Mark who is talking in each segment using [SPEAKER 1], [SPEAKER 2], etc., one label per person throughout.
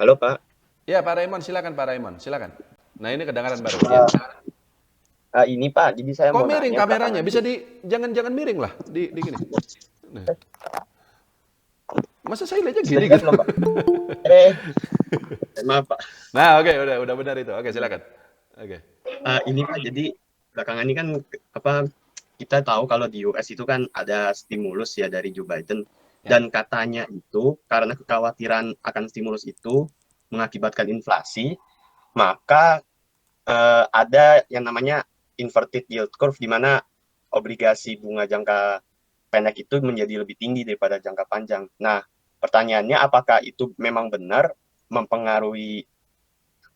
[SPEAKER 1] Halo Pak.
[SPEAKER 2] Ya, Pak Raymond, silakan Pak Raymond, silakan. Nah, ini kedengaran baru, ya.
[SPEAKER 1] Ini Pak, jadi saya
[SPEAKER 2] Kok
[SPEAKER 1] mau
[SPEAKER 2] miring
[SPEAKER 1] nanya
[SPEAKER 2] kameranya?
[SPEAKER 1] belakangan
[SPEAKER 2] Bisa
[SPEAKER 1] ini.
[SPEAKER 2] jangan miring lah, di gini. Nah, masa saya lihatnya
[SPEAKER 1] Sudah
[SPEAKER 2] gini
[SPEAKER 1] jelas
[SPEAKER 2] gitu.
[SPEAKER 1] belum Pak? Eh, maaf Pak.
[SPEAKER 2] Nah, oke, udah benar itu. Oke, silakan. Oke.
[SPEAKER 1] Ini Pak, jadi belakangan ini kan apa kita tahu kalau di US itu kan ada stimulus ya dari Joe Biden
[SPEAKER 2] Ya.
[SPEAKER 1] dan katanya itu karena kekhawatiran akan stimulus itu mengakibatkan inflasi, maka ada yang namanya inverted yield curve di mana obligasi bunga jangka pendek itu menjadi lebih tinggi daripada jangka panjang. Nah, pertanyaannya apakah itu memang benar mempengaruhi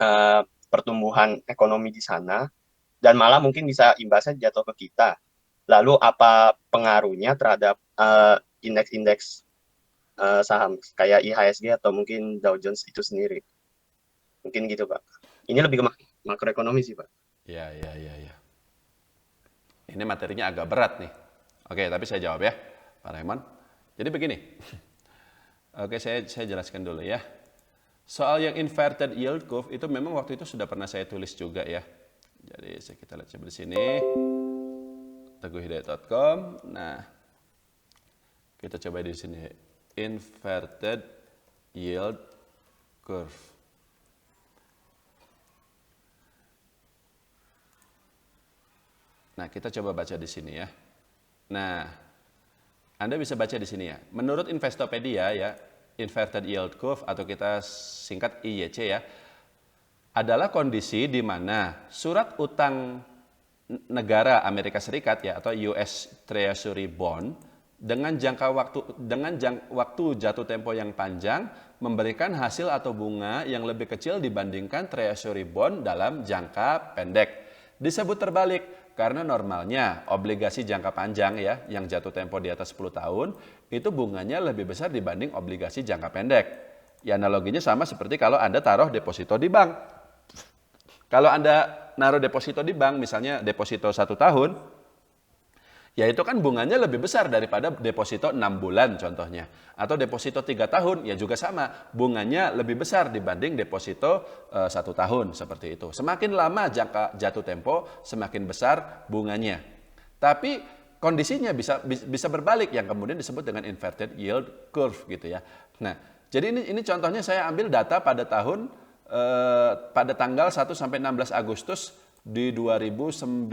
[SPEAKER 1] eh, pertumbuhan ekonomi di sana dan malah mungkin bisa imbasnya jatuh ke kita. Lalu apa pengaruhnya terhadap indeks-indeks saham kayak IHSG atau mungkin Dow Jones itu sendiri? Mungkin gitu, Pak. Ini lebih ke makroekonomi sih, Pak.
[SPEAKER 2] Ya. Ini materinya agak berat nih. Oke, tapi saya jawab ya, Pak Raymond. Jadi begini. Oke, saya jelaskan dulu ya. Soal yang inverted yield curve itu memang waktu itu sudah pernah saya tulis juga ya. Jadi kita lihat coba di sini teguhhidayat.com. Nah, kita coba di sini inverted yield curve. Nah, kita coba baca di sini ya. Nah, Anda bisa baca di sini ya. Menurut Investopedia ya, inverted yield curve atau kita singkat IYC ya, adalah kondisi di mana surat utang negara Amerika Serikat ya atau US Treasury Bond dengan waktu jatuh tempo yang panjang memberikan hasil atau bunga yang lebih kecil dibandingkan Treasury Bond dalam jangka pendek. Disebut terbalik karena normalnya obligasi jangka panjang ya yang jatuh tempo di atas 10 tahun itu bunganya lebih besar dibanding obligasi jangka pendek. Ya analoginya sama seperti kalau Anda taruh deposito di bank. Kalau Anda naruh deposito di bank, misalnya deposito 1 tahun, ya itu kan bunganya lebih besar daripada deposito 6 bulan contohnya. Atau deposito 3 tahun, ya juga sama. Bunganya lebih besar dibanding deposito 1 tahun, seperti itu. Semakin lama jangka jatuh tempo, semakin besar bunganya. Tapi kondisinya bisa berbalik, yang kemudian disebut dengan inverted yield curve gitu ya. Nah, jadi ini contohnya saya ambil data pada tanggal 1 sampai 16 Agustus di 2019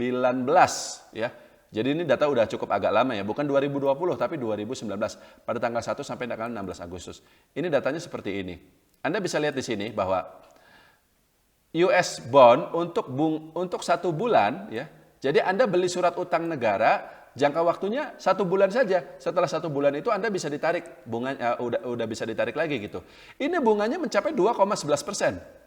[SPEAKER 2] ya. Jadi ini data udah cukup agak lama ya, bukan 2020 tapi 2019 pada tanggal 1 sampai tanggal 16 Agustus. Ini datanya seperti ini. Anda bisa lihat di sini bahwa US bond untuk 1 bulan ya. Jadi Anda beli surat utang negara jangka waktunya 1 bulan saja. Setelah 1 bulan itu Anda bisa ditarik bunganya udah bisa ditarik lagi gitu. Ini bunganya mencapai 2,11%.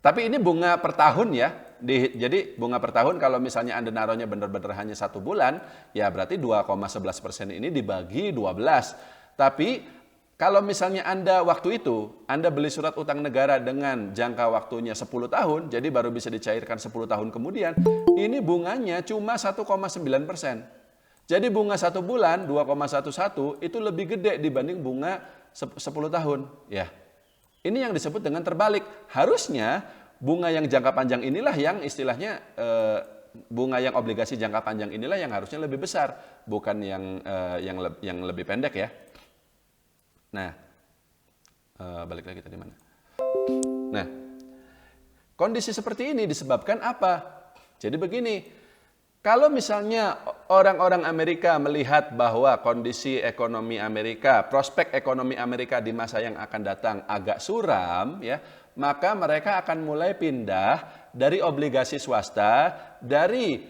[SPEAKER 2] Tapi ini bunga per tahun ya. Jadi bunga per tahun kalau misalnya Anda naruhnya benar-benar hanya 1 bulan, ya berarti 2,11% ini dibagi 12. Tapi kalau misalnya Anda waktu itu, Anda beli surat utang negara dengan jangka waktunya 10 tahun, jadi baru bisa dicairkan 10 tahun kemudian, ini bunganya cuma 1,9%. Jadi bunga 1 bulan 2,11 itu lebih gede dibanding bunga 10 tahun. Ya, ini yang disebut dengan terbalik. Harusnya bunga yang jangka panjang inilah yang istilahnya bunga yang obligasi jangka panjang inilah yang harusnya lebih besar, bukan yang lebih pendek ya. Nah, balik lagi tadi mana? Nah, kondisi seperti ini disebabkan apa? Jadi begini, kalau misalnya orang-orang Amerika melihat bahwa kondisi ekonomi Amerika, prospek ekonomi Amerika di masa yang akan datang agak suram, ya, maka mereka akan mulai pindah dari obligasi swasta, dari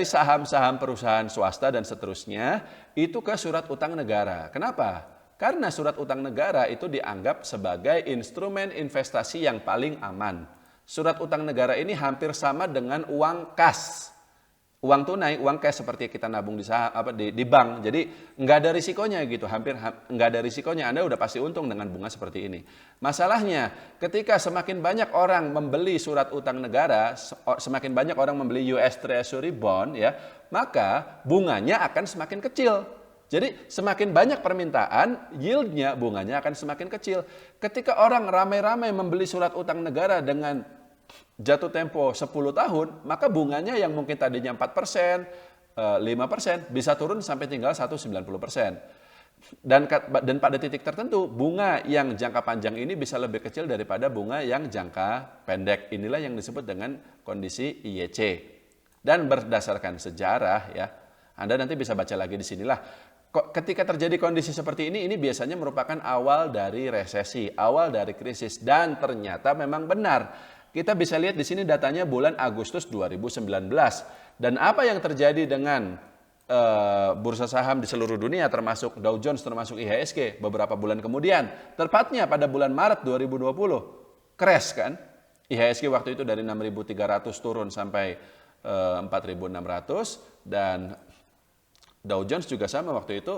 [SPEAKER 2] saham-saham perusahaan swasta dan seterusnya, itu ke surat utang negara. Kenapa? Karena surat utang negara itu dianggap sebagai instrumen investasi yang paling aman. Surat utang negara ini hampir sama dengan uang kas. Uang tunai, uang cash seperti kita nabung di saham, di bank. Jadi nggak ada risikonya gitu, hampir nggak ada risikonya. Anda udah pasti untung dengan bunga seperti ini. Masalahnya, ketika semakin banyak orang membeli surat utang negara, semakin banyak orang membeli US Treasury Bond, ya, maka bunganya akan semakin kecil. Jadi semakin banyak permintaan, yieldnya bunganya akan semakin kecil. Ketika orang ramai-ramai membeli surat utang negara dengan jatuh tempo 10 tahun, maka bunganya yang mungkin tadinya 4%, 5% bisa turun sampai tinggal 1,90%. Dan pada titik tertentu, bunga yang jangka panjang ini bisa lebih kecil daripada bunga yang jangka pendek. Inilah yang disebut dengan kondisi IYC. Dan berdasarkan sejarah ya, Anda nanti bisa baca lagi di sinilah. Ketika terjadi kondisi seperti ini biasanya merupakan awal dari resesi, awal dari krisis. Dan ternyata memang benar. Kita bisa lihat di sini datanya bulan Agustus 2019. Dan apa yang terjadi dengan bursa saham di seluruh dunia termasuk Dow Jones, termasuk IHSG beberapa bulan kemudian. Tepatnya pada bulan Maret 2020, crash kan? IHSG waktu itu dari 6.300 turun sampai 4.600 dan Dow Jones juga sama waktu itu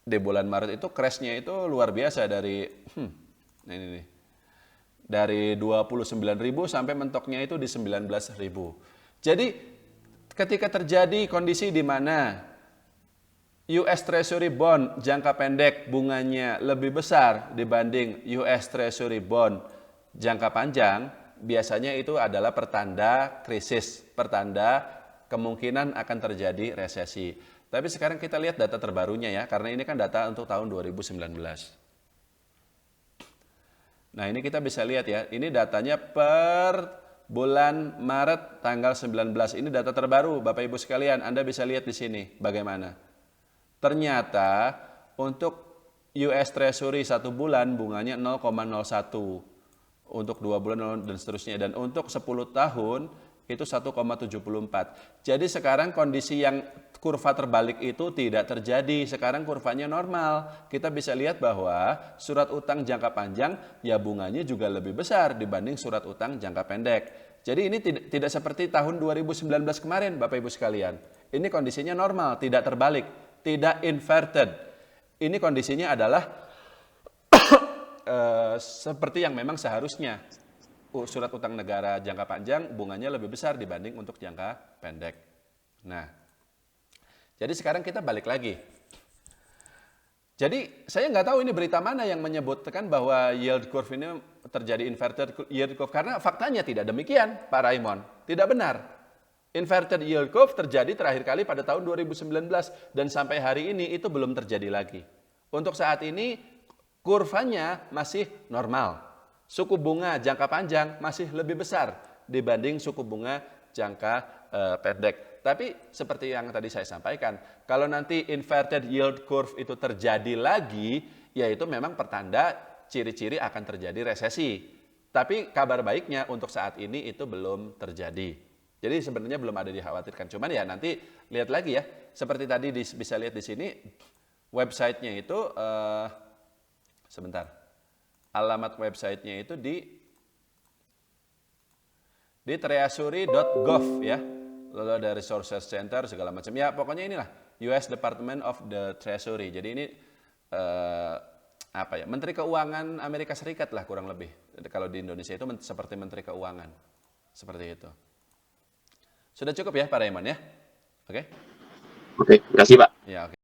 [SPEAKER 2] di bulan Maret itu crashnya itu luar biasa dari ini nih. Dari 29.000 sampai mentoknya itu di 19.000. Jadi ketika terjadi kondisi di mana US Treasury Bond jangka pendek bunganya lebih besar dibanding US Treasury Bond jangka panjang, biasanya itu adalah pertanda krisis, pertanda kemungkinan akan terjadi resesi. Tapi sekarang kita lihat data terbarunya ya, karena ini kan data untuk tahun 2019. Nah ini kita bisa lihat ya, ini datanya per bulan Maret tanggal 19. Ini data terbaru Bapak Ibu sekalian, Anda bisa lihat di sini bagaimana. Ternyata untuk US Treasury 1 bulan bunganya 0,01. Untuk 2 bulan dan seterusnya. Dan untuk 10 tahun itu 1,74. Jadi sekarang kondisi yang kurva terbalik itu tidak terjadi. Sekarang kurvanya normal. Kita bisa lihat bahwa surat utang jangka panjang ya bunganya juga lebih besar dibanding surat utang jangka pendek. Jadi ini tidak seperti tahun 2019 kemarin Bapak Ibu sekalian. Ini kondisinya normal, tidak terbalik, tidak inverted. Ini kondisinya adalah seperti yang memang seharusnya. Surat utang negara jangka panjang bunganya lebih besar dibanding untuk jangka pendek. Nah, jadi sekarang kita balik lagi. Jadi saya nggak tahu ini berita mana yang menyebutkan bahwa yield curve ini terjadi inverted yield curve. Karena faktanya tidak demikian Pak Raymond. Tidak benar. Inverted yield curve terjadi terakhir kali pada tahun 2019 dan sampai hari ini itu belum terjadi lagi. Untuk saat ini kurvanya masih normal. Suku bunga jangka panjang masih lebih besar dibanding suku bunga jangka pendek. Tapi seperti yang tadi saya sampaikan, kalau nanti inverted yield curve itu terjadi lagi, yaitu memang pertanda ciri-ciri akan terjadi resesi. Tapi kabar baiknya untuk saat ini itu belum terjadi. Jadi sebenarnya belum ada dikhawatirkan. Cuman ya nanti lihat lagi ya, seperti tadi bisa lihat di sini, websitenya itu, sebentar. Alamat websitenya itu di treasury.gov ya. Lalu ada resources center segala macam. Ya pokoknya inilah US Department of the Treasury. Jadi ini Menteri Keuangan Amerika Serikat lah kurang lebih. Kalau di Indonesia itu seperti Menteri Keuangan. Seperti itu. Sudah cukup ya Pak Raymond ya? Oke.
[SPEAKER 1] Oke, terima kasih Pak.
[SPEAKER 2] Ya, oke.